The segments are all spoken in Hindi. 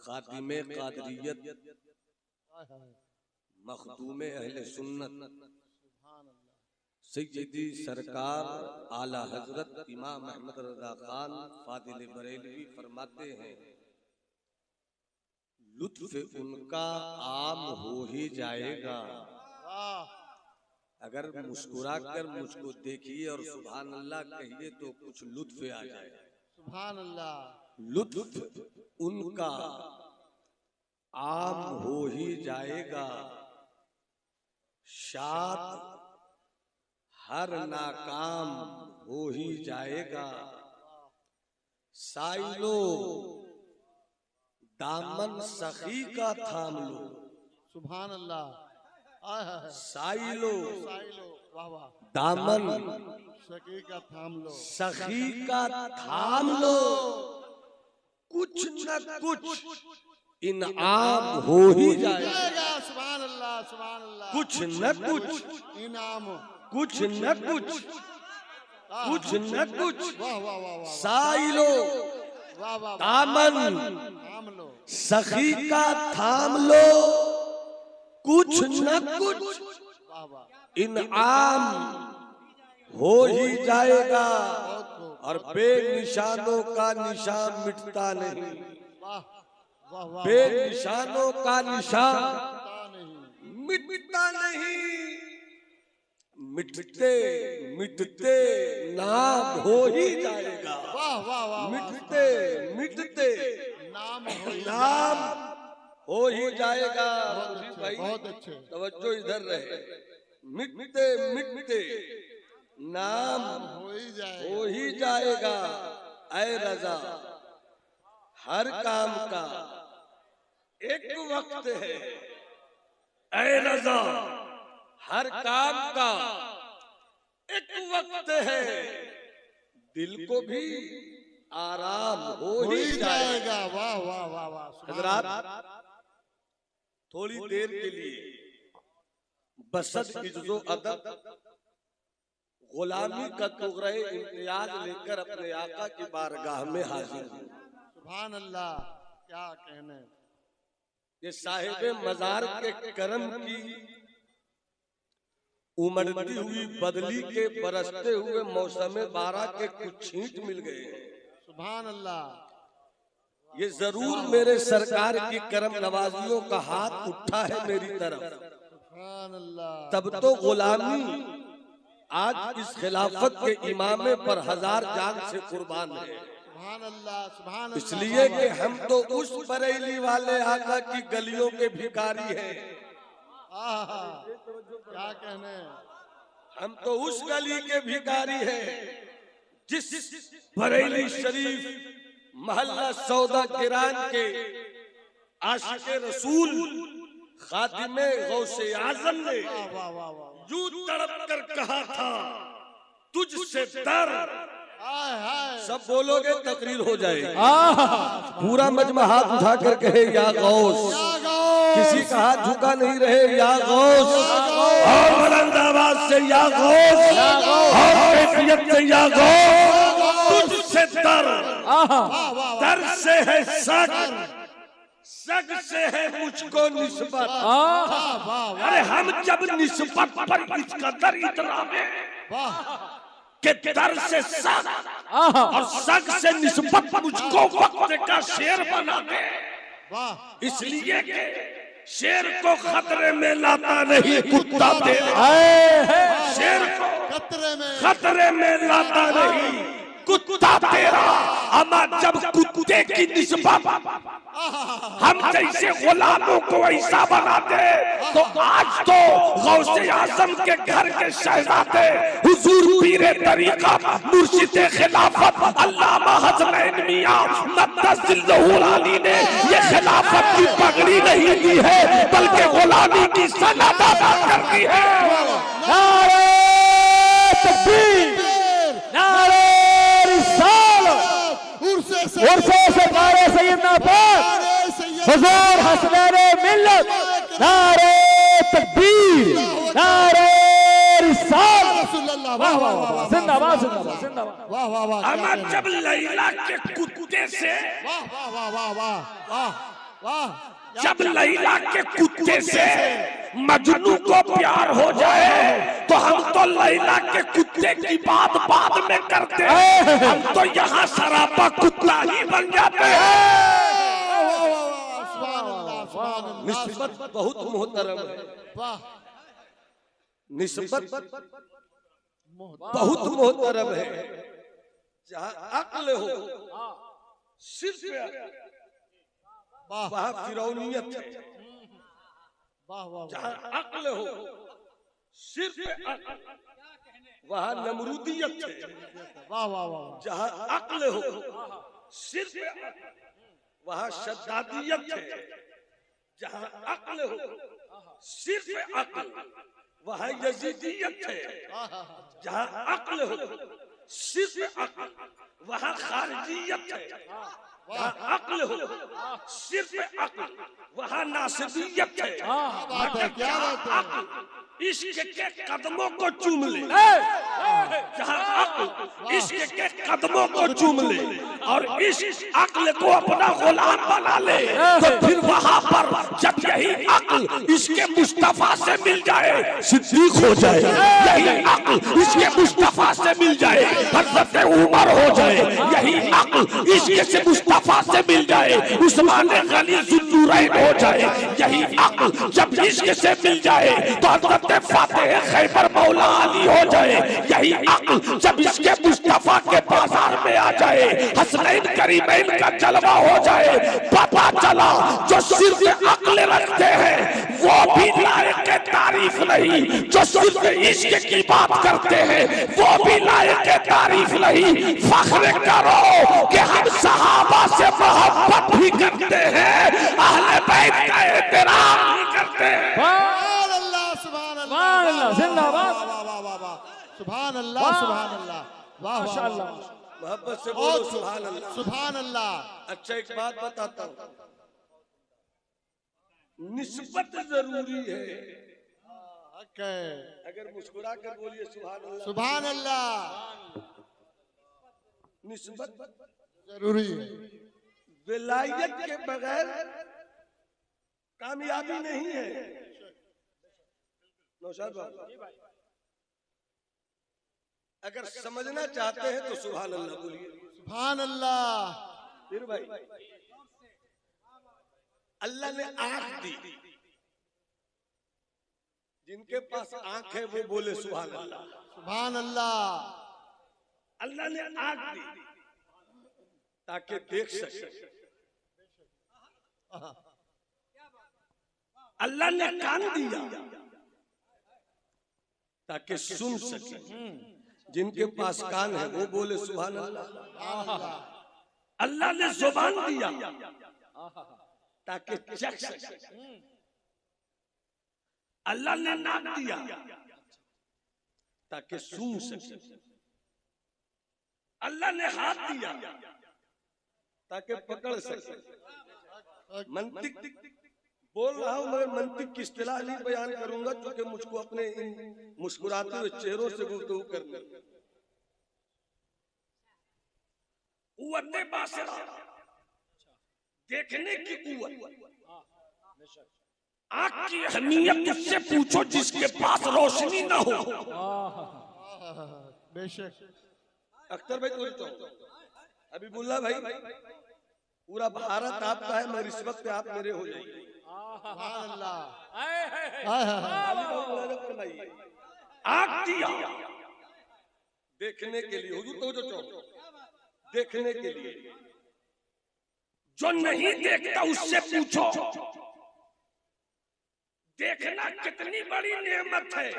खातिमे कादरियत, मखदूमे अहले सुन्नत, सैयदी सरकार आला हजरत इमाम अहमद रज़ा खान फादिल बरेलवी फरमाते हैं, लुत्फ उनका आम हो ही जाएगा। अगर मुस्कुरा कर मुझको देखिए और सुभान अल्लाह कहिए तो कुछ लुत्फ आ जाए। सुभान अल्लाह। लुत्फ उनका आम हो ही जाएगा, शाद हर नाकाम हो ही जाएगा। साइलो दामन सखी का थाम लो। सुभान अल्लाह। साइलो वाह वाह। दामन सखी का थाम लो, सखी का थाम लो, कुछ न कुछ इनाम हो ही जाएगा। सुभान अल्लाह सुभान अल्लाह। कुछ न कुछ इनाम, कुछ न कुछ, कुछ न कुछ। वाह वाह वाह वाह। साइलो वाह वाह। दामन थाम लो, सखी का थाम लो, कुछ न कुछ वाह वाह। इनाम हो ही जाएगा। और बेनिशानों का निशान मिटता नहीं। वाह वाह वाह। बेनिशानों का निशान नहीं, मिटता नहीं। मिटते मिटते नाम हो ही जाएगा। वाह वाह वाह। मिटते मिटते नाम हो ही नाम हो ही जाएगा। भाई बहुत अच्छे। तवज्जो इधर रहे। मिटते मिटते नाम हो ही जाएगा। ऐ रजा हर काम का एक वक्त है। ऐ रजा हर काम का एक वक्त है, दिल को भी आराम हो ही जाएगा। वाह वाह वाह वाह। हजरात थोड़ी देर के लिए बसत इज्जो अदब गुलामी का तुगरे इम्तियाज लेकर अपने आका की बारगाह में हाजिर हूं। सुभान अल्लाह। क्या कहने। ये साहिबे मजार के करम की उमड़ती हुई बदली के बरसते हुए मौसम बारा के कुछ छींट मिल गए। सुभान अल्लाह। ये जरूर मेरे सरकार की करम नवाजियों का हाथ उठा है मेरी तरफ। सुभान अल्लाह। तब तो गुलामी आज इस खिलाफत के इमामे पर हजार जान से कुर्बान है। सुभान अल्लाह सुभान अल्लाह। इसलिए कि हम तो उस बरेली वाले आका की गलियों के भिखारी हैं। क्या कहने। हम तो उस गली के भिखारी हैं जिस बरेली शरीफ महल्ला सौदा किरान के आशिक़े रसूल खातिमे गौसे आज़म ने यूं तड़प कर कहा था, तुझसे दर। सब बोलोगे तकरीर हो जाएगी। पूरा मजमा हाथ उठा कर कहे या गौस। किसी का हाथ झुका नहीं रहे, या गौस। और बुलंद आवाज से या गौस, और कैफियत से या गौस। तुझसे दर, दर से है सग, सग से है मुझको निस्बत। अरे हम जब निस्बत पर इस कदर इतना के दर से सग और सग से निस्बत मुझको वक्त का शेर बना दे। इसलिए कि शेर को खतरे में लाता नहीं कुत्ता तेरा। शेर को खतरे में लाता नहीं कुत्ता तेरा। अमा जब कुत्ते की निस्बत हम जैसे गुलामों को ऐसा बनाते तो आज तो गौसे आजम के घर के शहजादे हुजूर पीरे तरीका मुर्शिदे खिलाफत अल्लामा हसनैन मियां मद्दसिल्लहुल अली ने ये खिलाफत की पगड़ी नहीं दी है बल्कि गुलामी की सनद अदा कर दी है। नारे तकबीर, नारे उर्से सरकारे सैयदना पाक हुजूर हसनैन मिल्लत। नारे तकबीर, नारे रिसालत। वाह वाह वाह, जिंदाबाद जिंदाबाद जिंदाबाद। वाह वाह वाह। अमर जब लैला के कुत्ते से, वाह वाह वाह वाह वाह, वाह जब लैला के कुत्ते से मजनू को प्यार हो जाए तो हम तो लैला के कुत्ते की बात बाद में करते हैं, हम तो यहाँ सरापा कुत्ता ही बन जाते हैं। निस्बत बहुत मोहतरम है, वाह निस्बत बहुत मोहतरम है। जहाँ अक्ल हो सिर्फ वहाँ फिरौनियत है, वाह वाह जहाँ अक्ल हो सिर्फ अक्ल वहाँ नमरूदियत है, वाह वाह वाह जहाँ अक्ल हो सिर्फ अक्ल वहाँ शद्दादियत है, जहाँ अक्ल हो सिर्फ अक्ल वहाँ यजीदियत है, जहाँ अक्ल हो सिर्फ अक्ल वहाँ खारिजियत है, जहाँ अक्ल हो सिर्फ अक्ल वहाँ नासिबियत है। बात है, क्या बात है? अक्ल इश्क के कदमों को चूम ले, जहाँ अक्ल इश्क के कदमों को चूम ले और इस अक्ल को अपना गुलाम बना ले, तो फिर वहाँ पर जब यही अक्ल इसके मुस्तफा से मिल जाए सिद्दीक हो जाए, यही अक्ल इसके मुस्तफा से मिल जाए हज़रत उमर हो जाए, यही अक्ल इसके से मुस्तफा से मिल जाए उस्मान गनी ज़ुन्नूरैन हो जाए, यही अक्ल जब इश्क से मिल जाए तो हज़रत फातिह खैबर मौला अली हो जाए, यही अक्ल जब इसके मुस्तफा के बाजार में आ जाए हसनैन करीमैन का जलवा हो जाए। पता चला जो सिर्फ अक्ल रखते हैं वो भी लायक तारीफ नहीं, जो सिर्फ इश्क की बात करते हैं वो भी लायक तारीफ नहीं। फख्र करो कि हम सहाबा से मोहब्बत भी करते हैं, अहले बैत का एहतराम भी करते हैं। सुभान अल्लाह जिंदाबाद, सुभान अल्लाह सुभान अल्लाह, वाह माशाअल्लाह, मोहब्बत से बोलो सुभान अल्लाह, सुभान अल्लाह। अच्छा एक बात बताता हूँ, निस्बत जरूरी है। अगर मुस्कुरा कर बोलिए सुभान अल्लाह, सुभान अल्लाह, निस्बत जरूरी है। विलायत के बगैर कामयाबी नहीं है। नौशाद बाबू अगर समझना चाहते हैं तो सुभान अल्लाह बोलिए, सुभान अल्लाह। फिर भाई अल्लाह ने आंख दी, जिनके पास आंख है वो बोले सुभान अल्लाह, सुभान अल्लाह। अल्लाह ने आंख दी ताकि देख सके, अल्लाह ने कान दिया ताकि सुन सके, जिनके पास कान है वो बोले सुभान अल्लाह। अल्लाह ने जुबान दिया ताकि चख सके, अल्लाह ने नाक दिया ताकि सूंघ सके, अल्लाह ने हाथ दिया ताकि पकड़ सके। मंतिक बोल रहा हूं मगर मंतिक की इस्तिलाह नहीं बयान करूंगा क्योंकि मुझको अपने इन मुस्कुराते हुए चेहरों से गुफ्तगू करनी। कुव्वते बासिरा देखने की कुव्वत, आँख की अहमियत उससे पूछो जिसके पास रोशनी न हो। बेशक अख्तर भाई बोलता हूँ, हबीबुल्लाह भाई, पूरा भारत आपका है, मैं इस वक्त आप मेरे हो जाएंगे। सुभान अल्लाह। आँख दिया देखने के लिए, हुजूर तो जो देखने के लिए, जो नहीं देखता उससे पूछो देखना कितनी बड़ी नेमत है।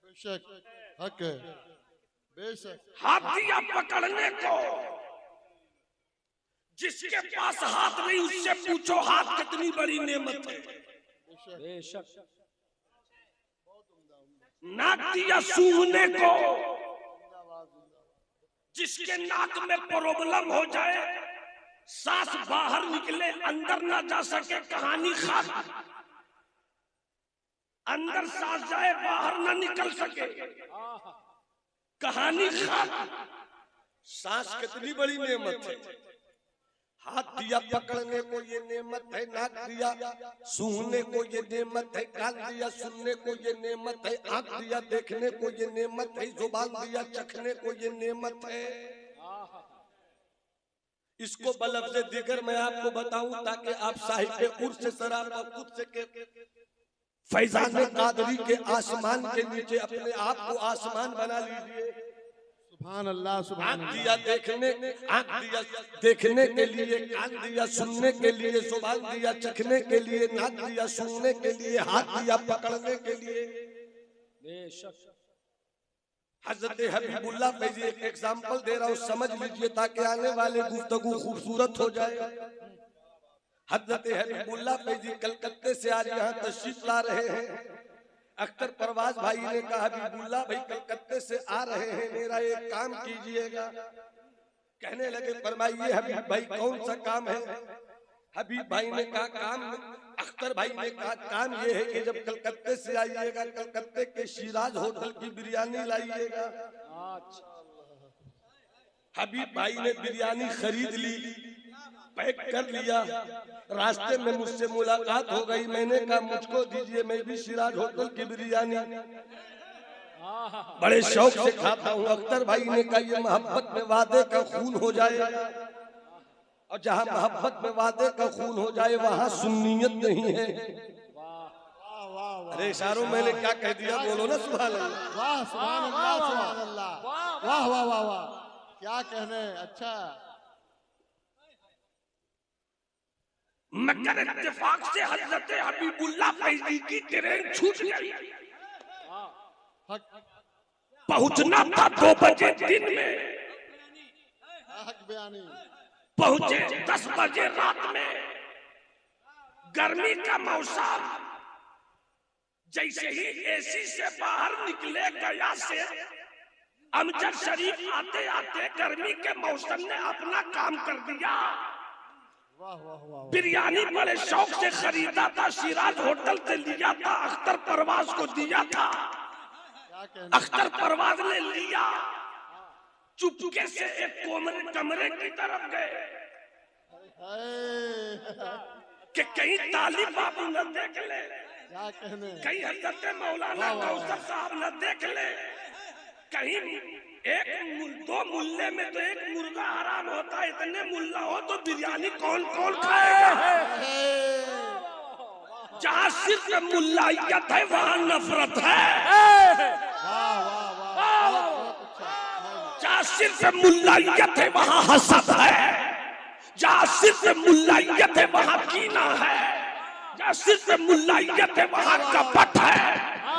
बेशक हक है, बेशक। हाथ दिया पकड़ने को, जिसके पास हाथ नहीं उससे पूछो हाथ कितनी बड़ी नेमत है। बेशक नाक दिया सूंघने को, जिसके नाक में प्रॉब्लम हो जाए, सांस बाहर निकले अंदर ना जा सके, कहानी खाली, अंदर सांस जाए बाहर ना निकल सके, कहानी खाली। सांस कितनी बड़ी नेमत है। हाथ दिया पकड़ने को ये नेमत है, नाक दिया सूंघने को ये नेमत है, कान दिया सुनने को ये नेमत है, आंख दिया देखने को ये नेमत है, जुबान दिया चखने को ये नेमत है। इसको बलफ्ज़े दिगर मैं आपको बताऊं ताकि आप साहिब उर्स शराब और कुत्से के फैजान कादरी के आसमान के नीचे अपने आप को आसमान बना लीजिए। सुभान अल्लाह, सुभान आंख अल्लाह। दिया देखने, आंख दिया देखने के लिए, कान दिया सुनने के लिए, जुबान दिया चखने के लिए, नाक दिया सूंघने के लिए, हाथ दिया पकड़ने के लिए। बेशक हजरत हबीबुल्लाह फैजी एक एग्जाम्पल दे रहा हूँ, समझ लीजिए ताकि आने वाले गुफ्तगू खूबसूरत हो जाए। हजरत हबीबुल्लाह फैजी कलकत्ते से आज यहाँ तशरीफ ला रहे हैं। अख्तर परवाज भाई ने कहा हबीबुल्लाह भाई कलकत्ते से आ रहे हैं, मेरा एक काम कीजिएगा। कहने लगे फरमाइए हबीब भाई कौन सा काम है। हबीब भाई ने कहा काम, अख्तर भाई ने कहा काम ये है कि जब कलकत्ते से आइएगा कलकत्ते के शिराज होटल की बिरयानी लाइएगा। हबीब भाई ने बिरयानी खरीद ली, पैक कर लिया। रास्ते में मुझसे मुलाकात हो गई, मैंने कहा मुझको दीजिए, मैं भी सिराज होटल की बिरयानी बड़े शौक से खाता हूँ। अख्तर भाई ने कहा ये मोहब्बत में वादे का खून हो जाएगा, और जहाँ मोहब्बत में वादे का खून हो जाए वहाँ सुन्नियत नहीं है। अरे इशारों मैंने क्या कह दिया, बोलो ना सुभान अल्लाह। वाह, सुभान अल्लाह, सुभान अल्लाह। वाह वाह वाह वाह, क्या कहने। अच्छा, मगर इत्तेफाक से हजरत हबीबुल्लाह फैजी की ट्रेन छूट गई। हक पहुंचना था 2 बजे दिन में, हक बयानी। पहुंचे 10 बजे रात में। गर्मी का मौसम, जैसे ही एसी से बाहर निकले गया से अमजद शरीफ आते आते गर्मी के मौसम ने अपना काम कर दिया। वाह वाह वाह। बिरयानी बड़े शौक से खरीदा था, सिराज होटल से लिया था, अख्तर परवाज को दिया था। क्या कहने। अख्तर परवाज ने लिया, चुपके से एक कमरे की तरफ गए कि कहीं तालिब बाबू न देख ले, क्या कहने। कहीं हजरत मौलाना कौसर साहब न देख ले, कहीं एक 2 मुल्ले में तो एक मुर्गा हराम होता है, इतने मुल्ला हो तो बिरयानी कौन कौन खाएगा। जहाँ सिर्फ मुल्लाइयत है वहाँ नफरत है। वाह वाह वाह, बहुत अच्छा। जहाँ सिर्फ मुल्लाइयत है वहाँ हसद है, जहाँ सिर्फ मुल्लाइयत है वहाँ कीना है, जहाँ सिर्फ मुल्लाइयत है वहाँ कपट है,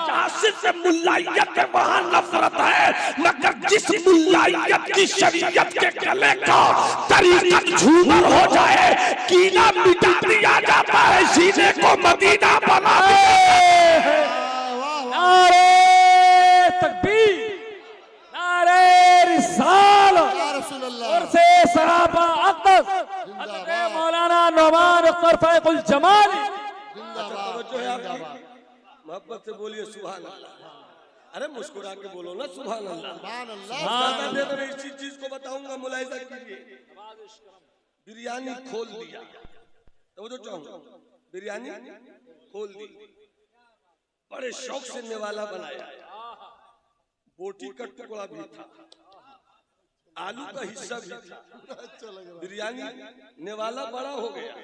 जहाँ सिर्फ मुल्लाइयत है वहाँ नफरत है। मगर जिस मुल्लाइयत की शरीयत के गले का तरीकत झूमर हो जाए, कीना मिटा दिया जाता है, सीने को मदीना बना दिया। नारे तकबीर, नारे रिसालत, या रसूल अल्लाह। और से सहाबा अक़दस हज़रत मौलाना नौमान अख्तर फ़ैज़ुल जमाली। जिंदाबाद। मोहब्बत से बोलिए सुभान अल्लाह। अरे मुस्कुरा के बोलो ना सुभान अल्लाह। सुभान अल्लाह। ज्यादा देर में इसी चीज को बताऊंगा, मुलाहिजा कीजिए। बिरयानी खोल दिया, तो जो चाहूं बिरयानी खोल दी, बड़े शौक से निवाला बनाया। बोटी का टुकड़ा भी था, आलू का हिस्सा भी था। अच्छा लग रहा। बिरयानी नेवाला बड़ा हो गया,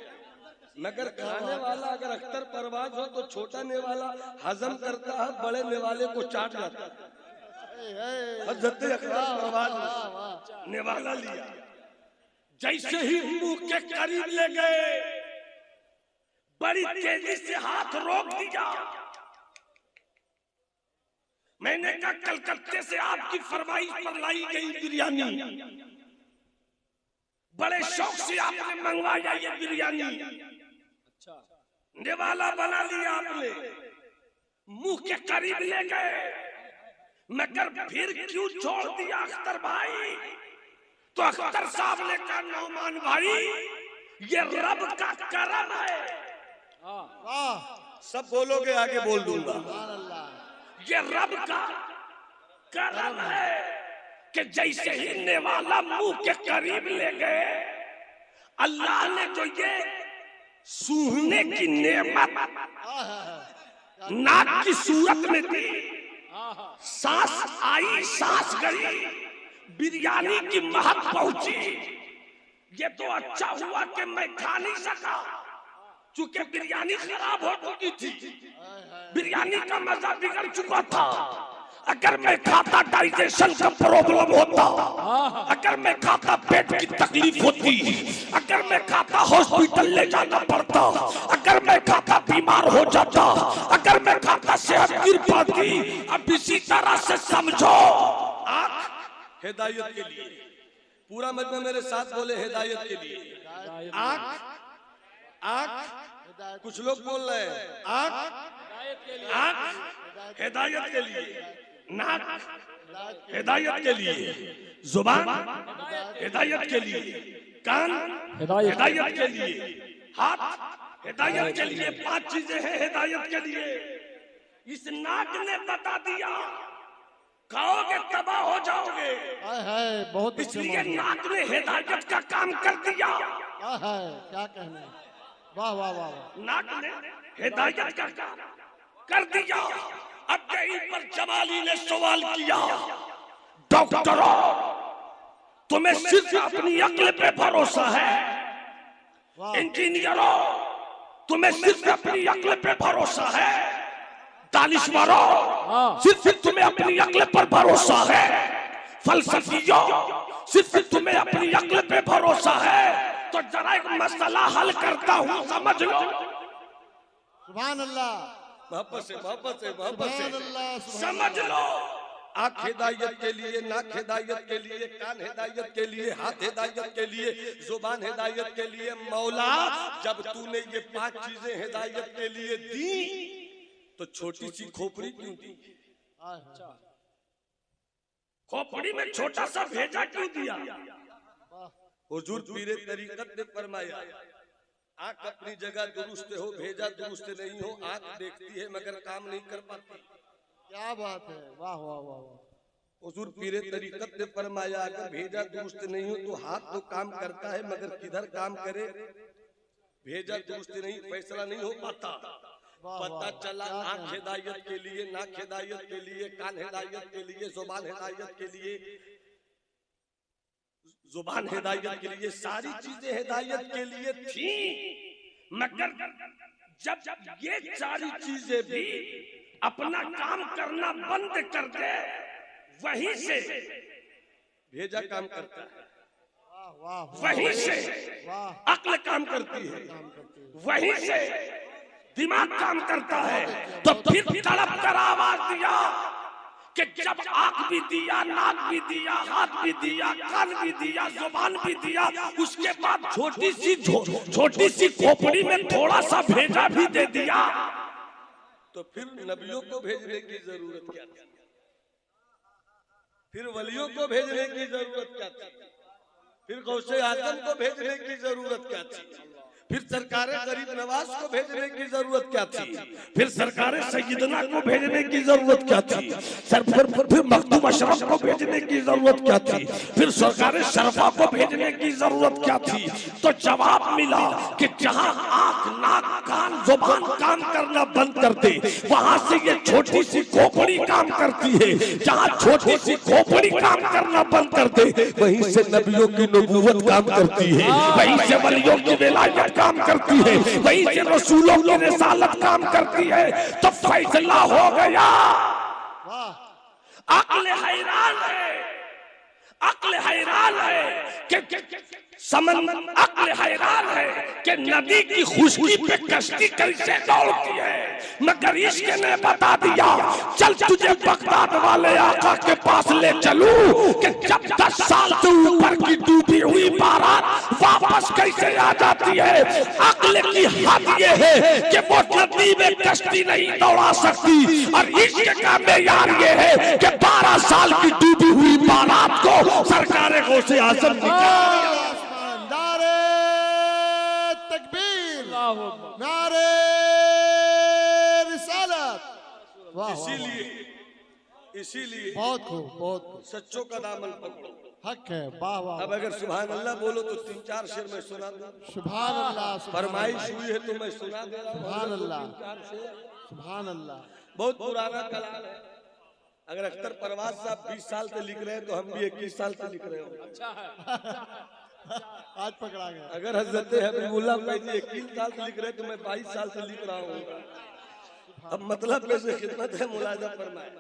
मगर खाने वाला अगर अख्तर परवाज हो तो छोटा नेवाला हजम करता है, बड़े नेवाले को चाट जाता है। हजरत अख्तर परवाज ने नेवाला लिया, जैसे ही मुंह के करीब ले गए बड़ी तेजी से हाथ रोक दिया। मैंने कहा कलकत्ते से आपकी फरमाइश पर लाई गई बिरयानी, बड़े शौक से आपने मंगवाया ये बिरयानी, निवाला बना लिया आपने, मुंह के करीब ले गए, मगर फिर क्यों छोड़ दिया अख्तर भाई। तो अख्तर साहब ने कहा नौमान भाई ये रब का करम है। वाह, सब बोलोगे आगे बोल दूंगा। सुभान अल्लाह। ये रब का करम है कि जैसे ही नेवाला मुंह के करीब ले गए अल्लाह ने जो ये सूंघने की नेमत नाक की सूरत में दी, सांस आई सांस गई, बिरयानी की महक पहुंची, ये तो अच्छा हुआ कि मैं खा नहीं सका, चूंकि बिरयानी खराब हो चुकी थी, बिरयानी का मजा बिगड़ चुका था। अगर मैं खाता डाइजेशन का प्रॉब्लम होता, अगर मैं खाता पेट की तकलीफ होती, अगर मैं खाता हॉस्पिटल ले जाना पड़ता, अगर मैं खाता बीमार हो जाता, अगर मैं खाता सेहत गिर पाती। अब इसी तरह से समझो, आँख हिदायत के लिए, पूरा मजमा मेरे साथ बोले हिदायत के लिए। आँख आँख कुछ लोग बोल रहे हैं आँख हिदायत के लिए, नाक हिदायत के लिए, जुबान हिदायत के लिए, कान हिदायत के लिए, हाथ हिदायत के लिए। 5 चीजें हैं हिदायत के लिए। इस नाक ने बता दिया खाओगे तबाह हो जाओगे, बहुत इसलिए नाक ने हिदायत का काम कर दिया। क्या कहने, वाह वाह वाह, नाक ने हिदायत का काम कर दिया। अब यहीं पर जमाली ने सवाल किया, डॉक्टरों तुम्हें सिर्फ अपनी अक्ल पे भरोसा है, इंजीनियरों तुम्हें सिर्फ अपनी अक्ल पे भरोसा है, दानिशवरों सिर्फ तुम्हें अपनी अक्ल पर भरोसा है, फलसफियों सिर्फ तुम्हें अपनी अक्ल पे भरोसा है। तो जरा एक मसला हल करता हूँ, समझ लो। सुभान अल्लाह, वापस से सुभान अल्लाह, समझ लो। आँख हिदायत के लिए, नाक हिदायत के लिए, कान हिदायत के लिए, हाथ हिदायत के लिए, जुबान हिदायत के लिए। मौला जब तूने ये 5 चीजें हिदायत के लिए दी तो छोटी सी खोपड़ी क्यों दी? खोपड़ी में छोटा सा भेजा क्यों दिया? हुजूर पीरे तरीकत ने फरमाया, आँख अपनी जगह दुरुस्त हो, भेजा दुरुस्त नहीं हो। आँख देखती है मगर काम नहीं कर पाती। क्या बात है, वाह वाह वाह वाह। हुजूर पीरे तरीकत ने फरमाया, अगर भेजा दुरुस्त नहीं हो तो हाथ तो काम करता है मगर किधर काम करे? भेजा दुरुस्त नहीं, फैसला नहीं हो पाता। पता चला आँख हिदायत के लिए, नाक हिदायत के लिए, कान हिदायत के लिए, जुबान हिदायत के लिए, जुबान हिदायत के लिए, सारी चीजें हिदायत के लिए थी। मगर जब ये सारी चीजें भी अपना काम करना बंद कर दे, वहीं से भेजा काम करता है, वहीं से अक्ल काम करती है, वहीं से दिमाग काम करता है। तो फिर तड़प कर आवाज दिया कि जब आँख भी दिया, नाक भी दिया, हाथ भी दिया, कान भी दिया, जुबान भी दिया, उसके बाद छोटी सी खोपड़ी में थोड़ा सा भेजा भी दे दिया, तो फिर नबियों को भेजने की जरूरत क्या थी? फिर वलियों को भेजने की जरूरत क्या थी? फिर गौसे आजम को भेजने की जरूरत क्या थी? फिर सरकारे गरीब नवाज को भेजने की जरूरत क्या थी? फिर सरकारे सैयदना को भेजने की जरूरत क्या थी? फिर मखदूम अशरफ को भेजने की जरूरत क्या थी? फिर सरकारे शरफा को भेजने की जरूरत क्या थी? तो जवाब मिला कि जहां आंख, नाक, कान, जुबान काम करना बंद कर दे, वहां से ये छोटी सी खोपड़ी काम करती है। जहां छोटी सी खोपड़ी काम करना बंद कर दे, वहीं से नबियों की नबूवत काम करती है, वहीं से वलियों की विलायत काम करती है, वहीं से रसूलों की रिसालत काम करती है। तो फैसला हो गया। अक्ल हैरान है, अक्ल हैरान है कि अक्ल हैरान है कि नदी की खुशकी पे कश्ती कैसे दौड़ती है। मगर इश्क ने बता दिया, चल तुझे बगदाद वाले आका के पास ले चलूं कि जब 10 साल से ऊपर की डूबी हुई बारात वापस कैसे आ जाती है। अक्ल की हद ये है कि वो नदी में कश्ती नहीं दौड़ा सकती, और इश्क का मेयार ये है कि 12 साल की डूबी हुई बारात को सरकार गौसे आजम निकाल। नारे रिसालत। इसीलिए बहुत खूब, बहुत खूब। सच्चों का दामन पकड़ो, हक है। वाह वाह अब अगर सुभान अल्लाह बोलो तो 3-4 शेर मैं सुना दूं। सुभान अल्लाह फरमाइश हुई है तो मैं सुना दे रहा हूँ। सुभान अल्लाह 3-4 शेर। सुभान अल्लाह। बहुत पुराना कलाम है। अगर अख्तर परवाज साहब 20 साल से लिख रहे हैं तो हम भी 21 साल से लिख रहे हो। अच्छा है। आज पकड़ा गया। अगर हजरत हबीबुल्लाह फैजी 21 साल से लिख रहे हैं तो मैं 22 साल से लिख रहा हूँ। अब मतलब कैसे खिदमत है मुलाजा फरमाए।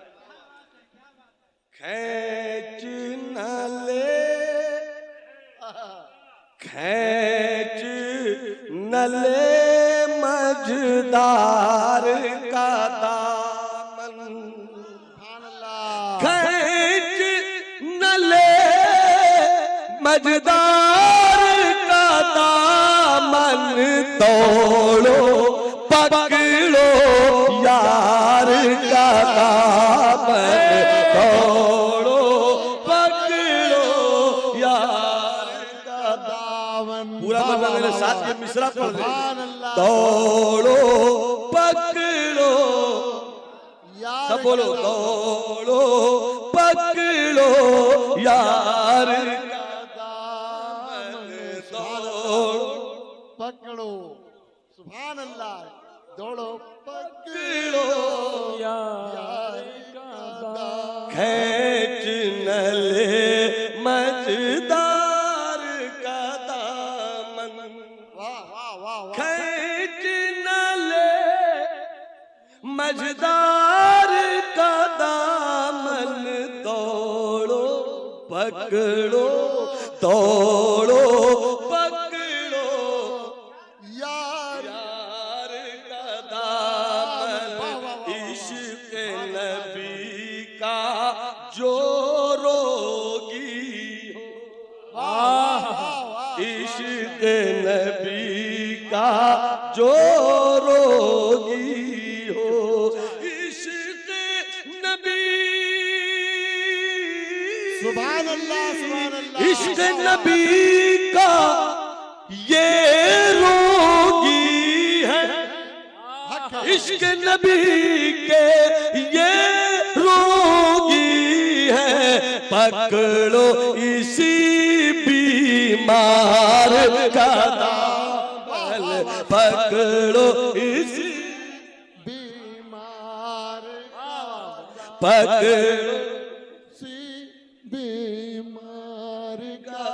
खैच न ले मझदार का दामन, सुभान अल्लाह। खैच न ले मझदार का दामन, तोड़ो पकड़ो यार का दामन, तोड़ो पकड़ो यार का दामन। पूरा मजा मेरे साथ ये मिसरा पढ़ दे। सुभान अल्लाह। दौड़ो पकड़ो, यार सब बोलो, दौड़ो पकड़ो यार का दामन, दौड़ो पकड़ो। सुभान अल्लाह। दौड़ो पकड़ो यार का दामन। खैच न ले मझदार का दामन, वाह वाह वाह वाह। खैच न ले मझदार का दामन, दौड़ो पकड़ो, दौड़ो पकड़ो यार यार का दामन, इश्क नबी का जो रोगी हो, वाह वाह वाह। इश्क नबी का जो रोगी हो, इश्क नबी, सुभान अल्लाह। सुभान अल्लाह। इश्क नबी का ये रोगी है, हक है। इश्क नबी के ये रोगी है, पकड़ो इसी बीमार का दामन, पकड़ो इसी बीमार पकड़ो सी बीमार का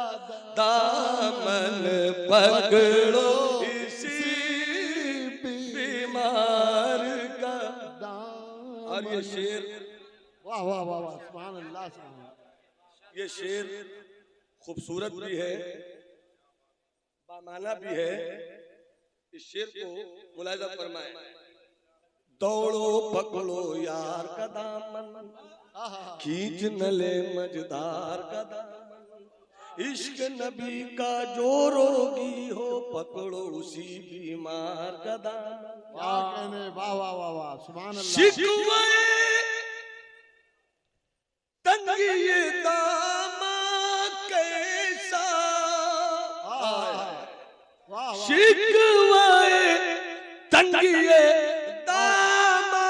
दामन, पकड़ो इसी बीमार का। दामन। और ये शेर, वाह वाह वाह वाह। सुभान अल्लाह। सुभान अल्लाह। ये शेर खूबसूरत भी है, बामाना भी है। इस शेर को मुलाहिजा फरमाए। दौड़ो पकड़ो यार का दामन, खींच न ले मझदार का दामन, इश्क नबी का जो रोगी हो, पकड़ो उसी बीमार का दामन। क्या कहने। वाह वाह वाह वाह। सुभान अल्लाह। शिकवे तंगिए दामा कैसा, वाह वाह। शिकवे तंगिए दामा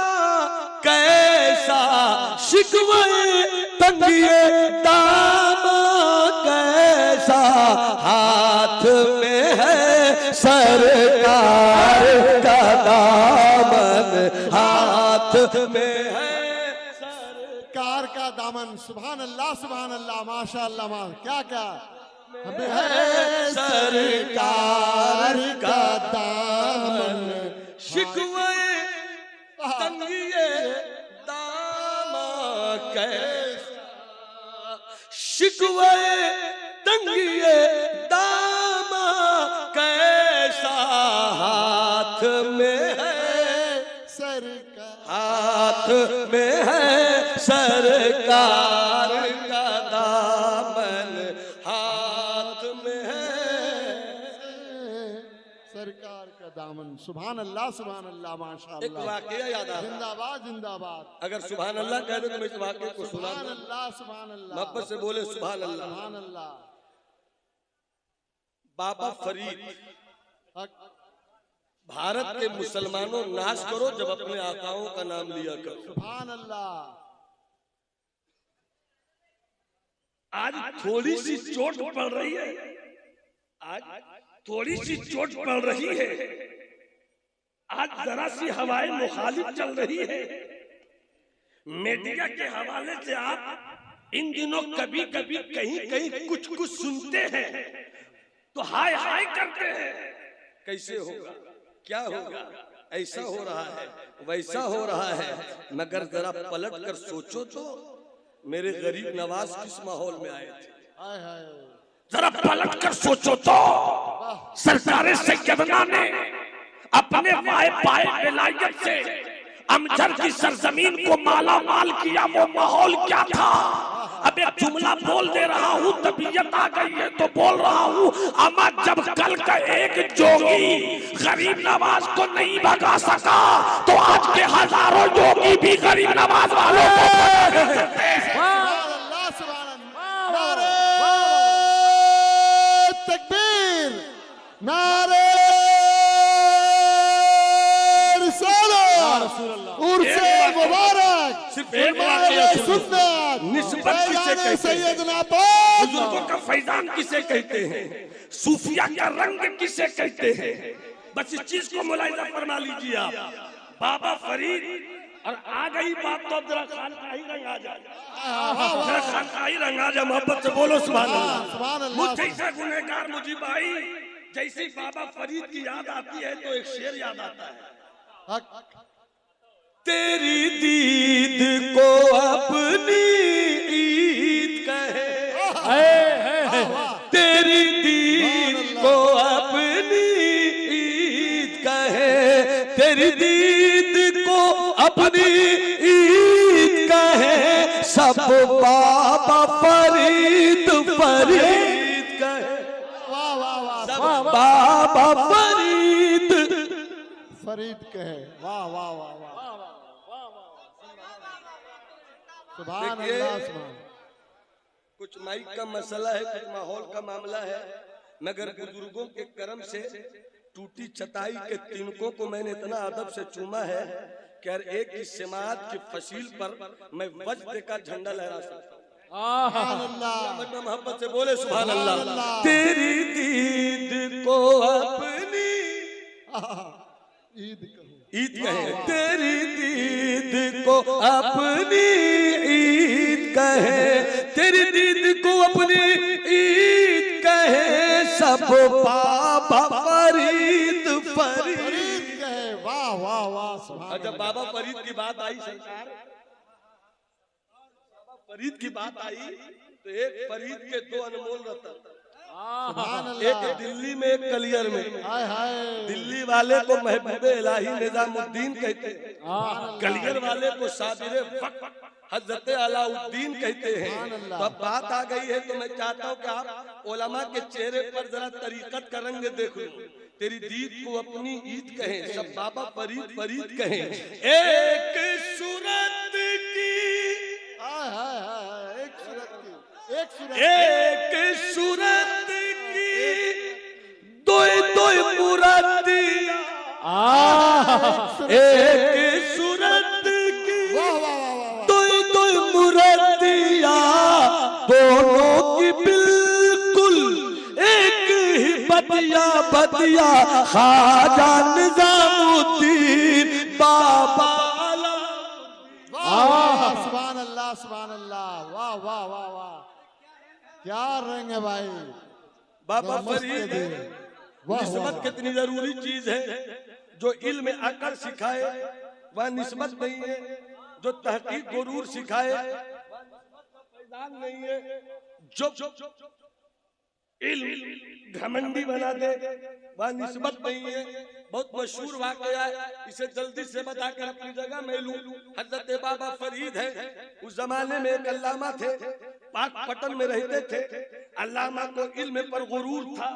कैसा, शिकवे तंगिए दामा कैसा, हाथ में है सरकार का दामन, हाथ में है कार का दामन। सुभान अल्लाह। सुभान अल्लाह। माशा अल्लाह। मां क्या क्या हमें है सरकार का दामन। शिकवे तंगिए दामा कैसा, शिकवे तंगिए दामा कैसा, हाथ में है, सरकार। हाथ में है सरकार का दामन, हाथ में है सरकार का दामन। सुभान अल्लाह। सुभान अल्लाह। माशा एक अल्लाह। वाकया याद आता है। जिंदाबाद जिंदाबाद। अगर सुभान अल्लाह कह दे तो मैं इस वाक्य को सुना सुभान दूं। अल्लाह। सुभान अल्लाह। मोहब्बत से बोले सुभान अल्लाह। सुभान अल्लाह। बाबा फरीद, हक। भारत के मुसलमानों नाश करो जब अपने आकाओं का नाम लिया करो। सुभान अल्लाह। आज थोड़ी सी चोट पड़ रही है, आज थोड़ी सी चोट पड़ रही है, आज जरा सी हवाएं मुखालिफ चल रही है। मीडिया के हवाले से आप इन दिनों कभी कभी कहीं कहीं कुछ कुछ सुनते हैं तो हाय हाय करते हैं। कैसे होगा, क्या होगा, ऐसा हो रहा है, वैसा हो रहा है, मगर जरा पलट कर सोचो तो मेरे गरीब नवाज किस माहौल में आए थे। हाय हाय जरा पलट कर सोचो तो सरकार सैयदना ने अपने वाए पाए विलायत से अमजद की सरजमीन को माला माल किया। वो माहौल क्या था? अब एक जुमला बोल दे रहा हूँ, तबीयत आ गई है तो बोल रहा हूँ। अमा जब कल का एक जोगी गरीब नवाज को नहीं भगा सका तो आज के हजारों जोगी भी गरीब नवाज वालों को भगा सकते हैं। अल्लाह सुभान अल्लाह। नारे तकबीर, नारे उर्से मुबारक, सिर्फ एक बात सुन्नत, निस्बत किसे कहते हैं? सैयदना पाक, बुजुर्गों का फैजान किसे कहते हैं? सूफिया का रंग किसे कहते हैं? बस इस चीज को मुलाहिजा फरमा लीजिए आप। बाबा फरीद, और आ गई बात तो अब जरा खानकाही रंग आ जाए, जरा खानकाही रंग आ जाए, मोहब्बत से बोलो सुभान अल्लाह। सुभान अल्लाह। मुझ जैसा गुनहगार मुझे भाई जैसे ही बाबा फरीद की याद आती है तो एक शेर याद आता है। हक। तेरी दीद को अपनी ईद कहे, तेरी दीद को अपनी ईद कहे, तेरी दीद को अपनी ईद कहे, सब बाबा फरीद फरीद कहे, वाह वाह वाह, सब बाबा फरीद फरीद कहे, वाह वाह वाह वाह, सुभान अल्लाह सुभान। कुछ माइक का मसला है, कुछ माहौल का मामला है, मगर बुजुर्गों के करम से टूटी चटाई के तिनकों को मैंने इतना अदब से चूमा है कि हर एक की समात की फसील पर मैं वज्र का झंडा लहरा सकता हूँ। सुभान अल्लाह। मोहब्बत से बोले सुभान अल्लाह। तेरी दीद को अपनी ईद कहूँ, ईद कहे, तेरी दीद को अपनी ईद कहे, तेरी दीद को अपनी ईद कहे, सब बाबा फरीद फरीद कहे, वाह वाह वाह, सुभान। जब बाबा फरीद की बात आई सरकार, बाबा फरीद की बात आई तो एक फरीद के दो अनमोल रतन, एक दिल्ली में एक कलियर में। हाय हाय, दिल्ली वाले को महबूब इलाही निजामुद्दीन कहते हैं, कलियर वाले को साबिर वक्त हजरत अलाउद्दीन कहते हैं। तो अब बात आ गई है तो मैं चाहता हूँ कि आप उलमा के चेहरे पर जरा तरीकत का रंग देखो। तेरी दीद को अपनी ईद कहें, सब बाबा फरीद फरीद कहें, एक सूरत की, हाय हाय हाय, एक सूरत की, एक सूरत, एक सूरत की, दो दो मुरादिया, एक सूरत की, वाह वाह वाह वाह, दो दो मुरादिया, दोनों की बिल्कुल एक ही बतिया बतिया, ख्वाजा निजामुद्दीन बाबा। वाह, सुभान अल्लाह सुभान अल्लाह, वाह वाह वाह वाह, क्या रंग है भाई। बाबा नमस्ते फरीद दे, वाह निस्बत वाह, कितनी जरूरी चीज है। जो इल्म अकल सिखाए वह निस्बत नहीं है, जो तहकीक गुरूर सिखाए फैजान नहीं है, जो इल्म घमंडी बना दे वह निस्बत नहीं है। बहुत मशहूर वाकया है, इसे जल्दी से बताकर अपनी जगह में लूं। हजरत बाबा फरीद है, उस जमाने में एक अल्लामा थे, पाक पटन में रहते थे। अल्लामा को इल्म पर गुरूर था,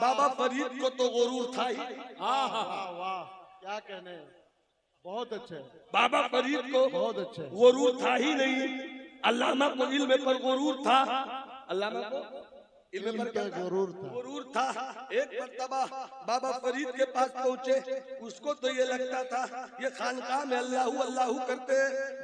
बाबा फरीद को तो गुरूर था ही। वाह वाह, क्या कहने, बहुत अच्छे, बाबा फरीद को बहुत अच्छे, गुरूर था ही नहीं, अल्लामा को इल्म पर गुरूर था। अल्लामा को इल्म पर का गुरूर था। गुरूर था। एक मर्तबा बाबा फरीद के पास पहुंचे, उसको तो ये लगता था ये खानकाह में अल्लाह अल्लाह करते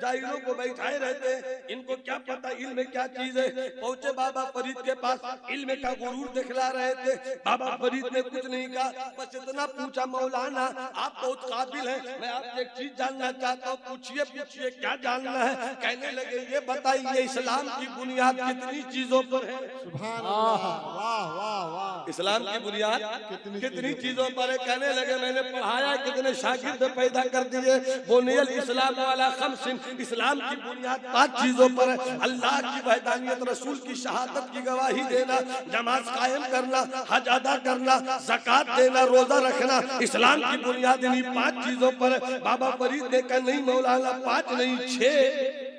जाहिलों को बैठाए रहते, इनको क्या पता इल्म क्या चीज है। पहुंचे बाबा फरीद के पास, इल्म का गुरूर दिखला रहे थे। बाबा फरीद ने कुछ नहीं कहा, बस इतना पूछा, मौलाना आप बहुत काबिल हैं, मैं आपसे एक चीज जानना चाहता हूँ, पूछिए पूछिए क्या जानना है। कहने लगे ये बताइए इस्लाम की बुनियाद कितनी चीजों पर है। सुभान अल्लाह, वाह वाह वाह। इस्लाम की बुनियाद कितनी चीजों पर है। कहने लगे मैंने पढ़ाया, कितने शागिर्द पैदा कर दिए। बुनियल इस्लाम वाला खमसिन, इस्लाम की बुनियाद 5 चीजों पर है। अल्लाह की वहदानियत, रसूल की शहादत की गवाही देना, नमाज कायम करना, हज अदा करना, ज़कात देना, रोजा रखना, इस्लाम की बुनियाद इन्हीं 5 चीजों पर है। बाबा फरीद ने कहा नहीं मौलाना 5 नहीं 6।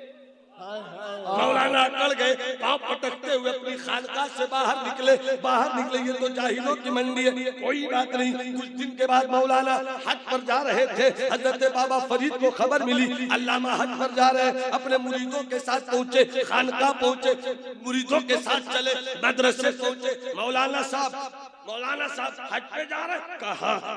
मौलाना अकड़ गए, पांव पटकते हुए अपनी खानकाह से बाहर निकले। ये तो जाहिलों की मंडी है, कोई बात नहीं। कुछ दिन के बाद मौलाना हज पर जा रहे थे। हजरत बाबा फरीद को खबर मिली अल्लामा हज पर जा रहे हैं। अपने मुरीदों के साथ पहुंचे, खानकाह पहुंचे, मुरीदों के साथ चले, मदरसे पहुंचे। मौलाना साहब हज पे जा रहे हैं।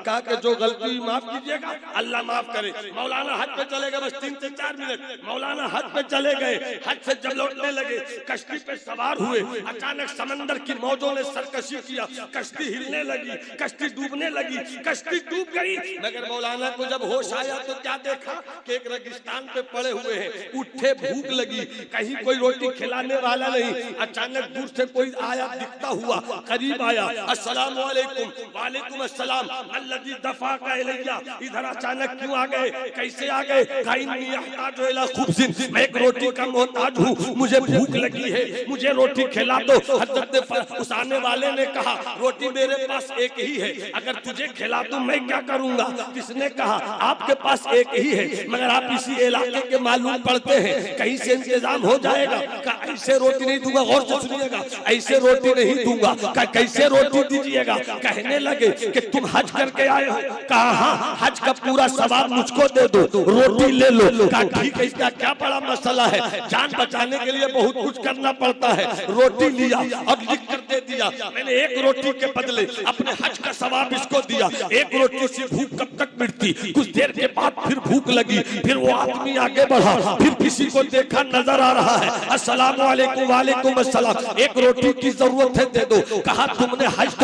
कहा कि जो गलती माफ कीजिएगा, अल्लाह माफ करे। मौलाना हज पे चले गए, बस 3 से 4 मिनट। मौलाना हज पे चले गए, हज से जब लौटने लगे, कश्ती पे सवार हुए। अचानक समंदर की मौजों ने सरकशी किया, कश्ती हिलने लगी, कश्ती डूबने लगी, कश्ती डूब गई। मगर मौलाना को जब होश आया तो क्या देखा कि एक रेगिस्तान पे पड़े हुए हैं। उठे, भूख लगी, कहीं कोई रोटी खिलाने वाला नहीं। अचानक दूर से कोई आया, दिखता हुआ करीब आया। अस्सलामुअलैकुम। वालेकुम अस्सलाम। अल्लज़ी दफ़ाका इलैया। इधर अचानक क्यों आ गए, कैसे आ गए? काइनी अहताजु इला खुब्ज़िन। मैं एक रोटी का मोहताज हूँ, मुझे भूख लगी है, मुझे रोटी खिला दो। हज़रत उस आने वाले ने कहा रोटी मेरे पास एक ही है, अगर तुझे खिला दूं मैं क्या करूंगा? किसने कहा आपके पास एक ही है, मगर आप इसी इलाके के मालूम पड़ते हैं, कहीं से इंतजाम हो जाएगा। कहा ऐसे रोटी नहीं दूंगा, गौर से सुनिएगा, ऐसे रोटी नहीं दूंगा। कहा कैसे रोटी दीजिएगा? कहने लगे कि तुम हज करके आए हो। कहा हाँ, हज का पूरा सवाब मुझको दे दो, रोटी ले लो। कहा ठीक है, इसका क्या बड़ा मसला है, जान बचाने के लिए बहुत कुछ करना पड़ता है। रोटी लिया और लिख कर दे दिया। मैंने एक रोटी के बदले अपने हज का सवाब इसको दिया। एक रोटी से भूख कब तक मिटती? कुछ देर के बाद फिर भूख लगी, फिर वो आदमी आगे बढ़ा, फिर किसी को देखा नजर आ रहा है। अस्सलाम वालेकुम। वालेकुम अस्सलाम। एक रोटी की जरूरत है, दे दो। कहा तुमने हज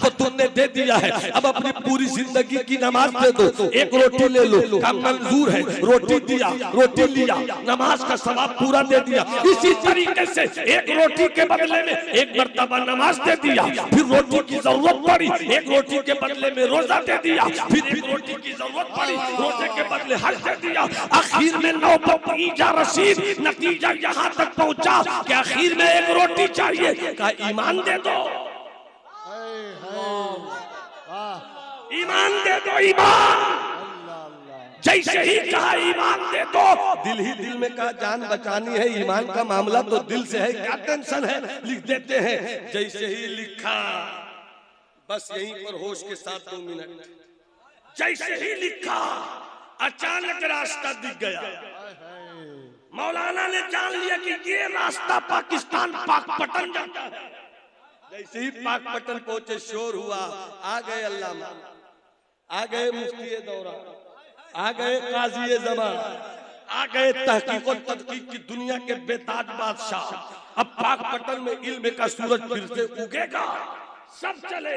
तो तुमने दे दिया है, अब अपनी पूरी जिंदगी की नमाज दे दो, एक रोटी ले लो। कहा मंजूर है। रोटी दिया, रोटी लिया, नमाज का सवाब पूरा दे दिया। इसी तरीके से एक रोटी के बदले में एक मर्तबा नमाज दे दिया, फिर रोटी की जरूरत पड़ी, एक रोटी के बदले में रोजा दे दिया, फिर एक रोटी की जरूरत पड़ी, रोजे के बदले हज दे दिया। आखिर में नौबत ईजा रसीद, नतीजा यहाँ तक पहुँचा कि आखिर में एक रोटी चाहिए। कहा ईमान दे दो, ईमान दे दो, ईमान। जैसे ही कहा ईमान दे दो, दिल ही दिल में कहा जान बचानी है, ईमान का मामला तो दिल से है, क्या टेंशन है, लिख देते हैं। जैसे ही लिखा, बस यहीं पर होश के साथ 2 मिनट, जैसे ही लिखा अचानक रास्ता दिख गया। मौलाना ने जान लिया कि ये रास्ता पाकिस्तान पाकपटन जाता है। जैसे ही पाकपटन पहुंचे, शोर हुआ, आ गए अल्लामा, आ गए मुफ्ती दौरा, आ गए काजी ज़मान, आ गए तहकीक और तदकीक की दुनिया के बेताज बादशाह। अब पाकपटन में इल्म का सूरज फिर से उगेगा। सब चले,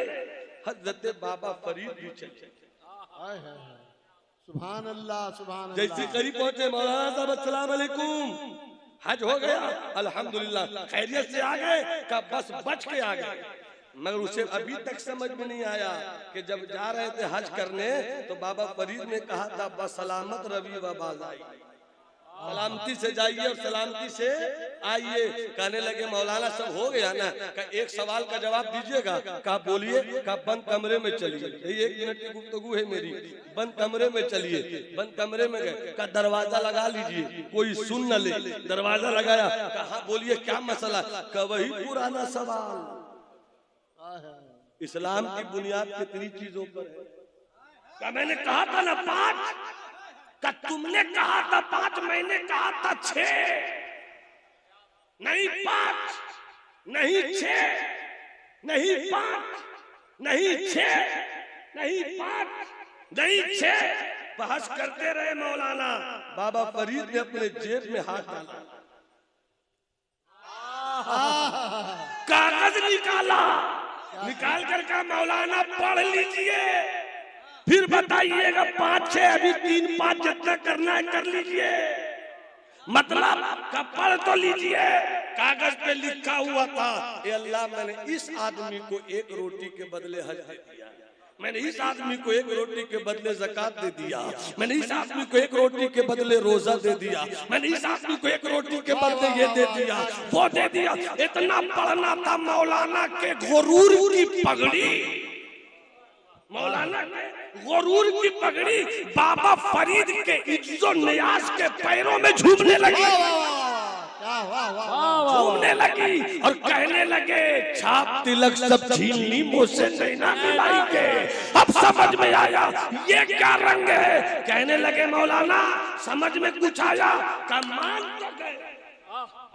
हजरत बाबा फरीद भी चले। सुभान अल्लाह, सुभान अल्लाह। जैसे करीब पहुंचे, मौलाना साहब अस्सलाम वालेकुम, हज हो गया अल्हम्दुलिल्लाह, खैरियत से आ गए? का बस बच के आ गए। मगर उसे अभी तक समझ में नहीं आया कि जब जा रहे थे हज करने तो बाबा फरीद ने कहा था बस सलामत रवि व बाज़ाई, सलामती से जाइए और सलामती से आइए। कहने लगे मौलाना सब हो गया ना? का एक सवाल का जवाब दीजिएगा। कहा बोलिए। कहा बंद कमरे में चलिए, यही 1 मिनट की गुफ्तगू है मेरी, बंद कमरे में चलिए। बंद कमरे में गए, का दरवाजा लगा लीजिए, कोई सुन न ले। दरवाजा लगाया, कहा बोलिए क्या मसला? का वही पुराना सवाल, इस्लाम की बुनियाद कितनी चीजों पर है? क्या मैंने कहा था ना 5? का तुमने कहा था 5, मैंने कहा था 6। नहीं 5, नहीं 6। नहीं 5, नहीं 6, नहीं 5, नहीं 6, बहस करते रहे मौलाना। बाबा फरीद ने अपने जेब में हाथ डाला, कागज निकाला, निकाल कर कहा मौलाना पढ़ लीजिए, फिर बताइएगा 5, 6, अभी 3, 5 जितना करना है कर लीजिए, मतलब का पढ़ तो लीजिए। कागज पे लिखा हुआ था, ए अल्लाह मैंने इस आदमी को 1 रोटी के बदले हज दे दिया, मैंने इस आदमी को 1 रोटी के बदले ज़कात दे दिया, मैंने इस आदमी को 1 रोटी के बदले रोजा दे दिया, मैंने इस आदमी को 1 रोटी के बदले ये दे दिया, वो दे दिया। इतना पढ़ना था मौलाना के गुरूर की पगड़ी, मौलाना के गुरूर की पगड़ी बाबा फरीद के इज्जो नियाज के पैरों में झूमने लगी, झूमने लगी और कहने लगे छाप तिलक सब छीन ली मुझसे नैना मिलाई के। अब समझ में आया ये क्या रंग है। कहने लगे मौलाना समझ में कुछ आया, का मान तो गए,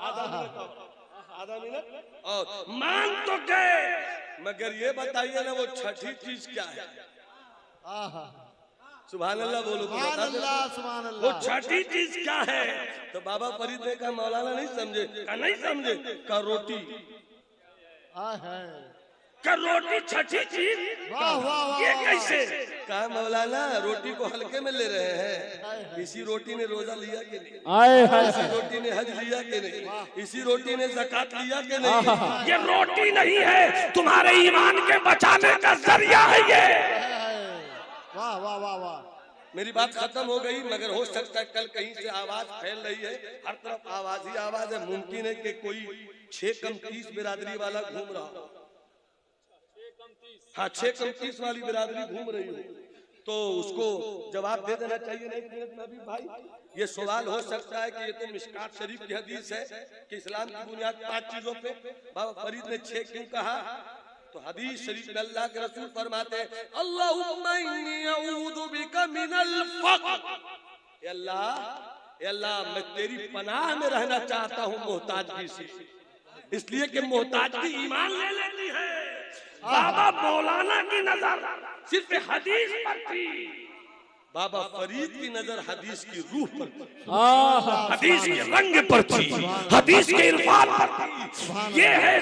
आधा मिनट और मान तो गए, मगर ये बताइए ना वो छठी चीज क्या है। सुभान अल्लाह बोलो, सुभान अल्लाह, सुभान अल्लाह। वो छठी चीज क्या है। तो बाबा फरीद ने कहा मौलाना नहीं समझे, का नहीं समझे, का रोटी, का रोटी छठी चीज, ये कैसे। कहा मौलाना रोटी को हल्के में ले रहे हैं, इसी रोटी ने रोजा लिया कि नहीं, इसी रोटी ने हज लिया कि नहीं, इसी रोटी ने ज़कात लिया कि नहीं। ये रोटी नहीं है, तुम्हारे ईमान के बचाने का जरिया है ये। वाह वाह वाह वाह। मेरी बात खत्म हो गई, मगर हो सकता है कल कहीं से आवाज फैल रही है, हर तरफ आवाज ही आवाज है। मुमकिन है कि कोई 6 कम 30 बिरादरी वाला घूम रहा हो, हाँ 6 कम 30 वाली बिरादरी घूम रही हो, तो उसको जवाब दे देना चाहिए। नहीं मिनट में भी भाई ये सवाल हो सकता है कि ये तो मिशकात शरीफ की हदीस है कि इस्लाम की बुनियाद 5 चीजों पे, बाबा फरीद ने 6 क्यों कहा। तो हदीस शरीफ में अल्लाह के रसूल फरमाते हैं अल्लाहुम्मा इन्नी अऊज़ु बिका मिनल फ़क़्र, ए अल्लाह मैं तेरी पनाह में रहना चाहता हूँ मोहताजगी से, इसलिए कि मोहताजगी ईमान ले लेती है। बाबा मौलाना की नजर सिर्फ हदीस पर थी, बाबा फरीद की नजर हदीस की रूह पर थी, हदीस के रंग पर थी, हदीस के इरफान पर थी। ये है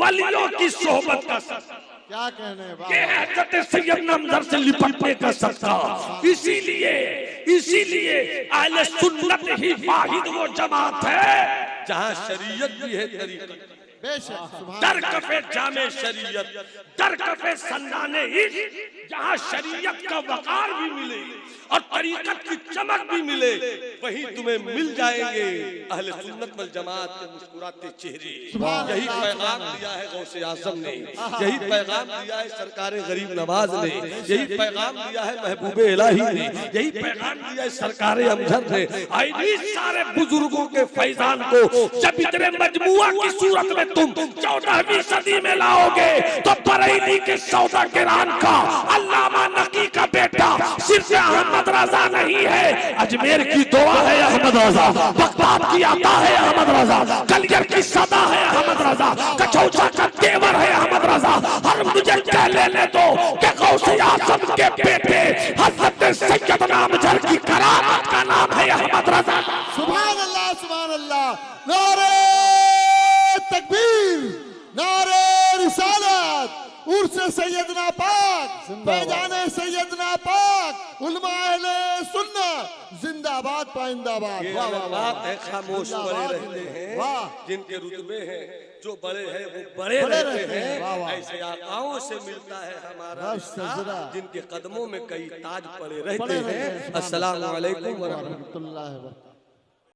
वलियों की सोहबत का सबक, क्या कहने, ये है हज़रत सैयदना हमज़ा से लिपटने का सबक। इसीलिए अहले सुन्नत ही वाहिद वो जमात है जहाँ शरीयत भी है, तरीक़त दर कफे जामे शरीयत, दर कफे सन्नाने इश्क, जहाँ शरीयत का वकार भी मिले और तरीकत की चमक भी मिले, वहीं तुम्हें मिल जाएंगे अहले सुन्नत वल जमात के मुस्कुराते चेहरे। यही पैगाम दिया है गौसे आज़म ने, यही पैगाम दिया है सरकारे गरीब नवाज ने, यही पैगाम दिया है महबूबे इलाही ने, यही पैगाम दिया है सरकारे अमजद ने। आइए सारे बुजुर्गों के फैजान को जब इतने मजमुआ की सूरत में तुम 14वीं सदी में लाओगे तो बरेली के सौदागरान का अल्लामा नकी का बेटा सिर्फ अहमद रजा नहीं है, अजमेर की दुआ है अहमद रजा, बगदाद की आता है अहमद रजा, कलियर की सदा है अहमद रजा, कचौचा का तेवर है अहमद रजा। और मुझे कह लेने दो कि गौसे आज़म के बेटे हज़रत सैयदना अमजद की करामत का नाम है अहमद रजा। सुभान अल्लाह, सुभान अल्लाह। नारे तकबीर, नारे रिसालत, उर्स सैयदना पाक, फैजाने सैयदना पाक, उलमा अहले सुन्नत जिंदाबाद पाइंदाबाद। ये बात है, खामोश बड़े रहते हैं जिनके रुतबे हैं, जो बड़े हैं वो बड़े रहते हैं। ऐसे आकाओं से मिलता है हमारा रिश्ता जिनके कदमों में कई ताज पड़े रहते हैं। अस्सलामु अलैकुम व रहमतुल्लाहि व बरकातहू।